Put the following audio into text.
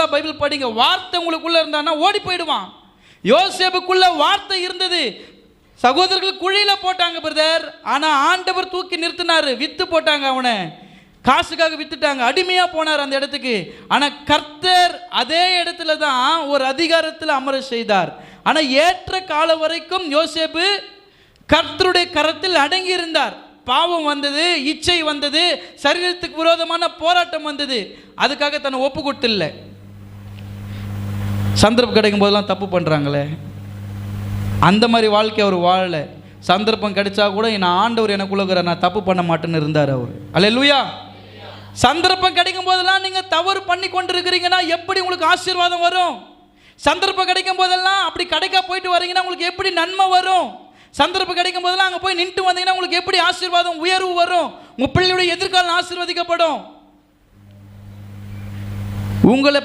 நல்லா பைபிள் படிங்க. வார்த்தை உங்களுக்குள்ள இருந்தான்னா ஓடி போயிடுவான். யோசேப்புக்குள்ள வார்த்தை இருந்தது. சகோதரர்கள் குழியில போட்டாங்க பிரதர், ஆனா ஆண்டவர் தூக்கி நிறுத்தினாரு. வித்து போட்டாங்க, அவனை காசுக்காக வித்துட்டாங்க, அடிமையா போனார் அந்த இடத்துக்கு. ஆனா கர்த்தர் அதே இடத்துல தான் ஒரு அதிகாரத்தில் அமர செய்தார். ஆனா ஏற்ற காலம் வரைக்கும் யோசேப்பு கர்த்தருடைய கரத்தில் அடங்கி இருந்தார். பாவம் வந்தது, இச்சை வந்தது, சரீரத்துக்கு விரோதமான போராட்டம் வந்தது, அதுக்காக தன்னை ஒப்பு கொடுத்தில்ல. சந்தர்ப்பம் கிடைக்கும் போதெல்லாம் தப்பு பண்ணுறாங்களே, அந்த மாதிரி வாழ்க்கை அவர் வாழலை. சந்தர்ப்பம் கிடைச்சா கூட நான் ஆண்டவர் எனக்குள்ள நான் தப்பு பண்ண மாட்டேன்னு இருந்தார் அவர். அல்லேலூயா. சந்தர்ப்பம் கிடைக்கும் போதெல்லாம் நீங்கள் தவறு பண்ணி கொண்டு இருக்கிறீங்கன்னா எப்படி உங்களுக்கு ஆசீர்வாதம் வரும்? சந்தர்ப்பம் கிடைக்கும் போதெல்லாம் அப்படி கடைக்கா போயிட்டு வரீங்கன்னா உங்களுக்கு எப்படி நன்மை வரும்? சந்தர்ப்பம் கிடைக்கும் போதெல்லாம் அங்கே போய் நின்று வந்தீங்கன்னா உங்களுக்கு எப்படி ஆசீர்வாதம் உயர்வு வரும்? உங்கள் பிள்ளையுடைய எதிர்காலம் ஆசீர்வதிக்கப்படும். உங்களை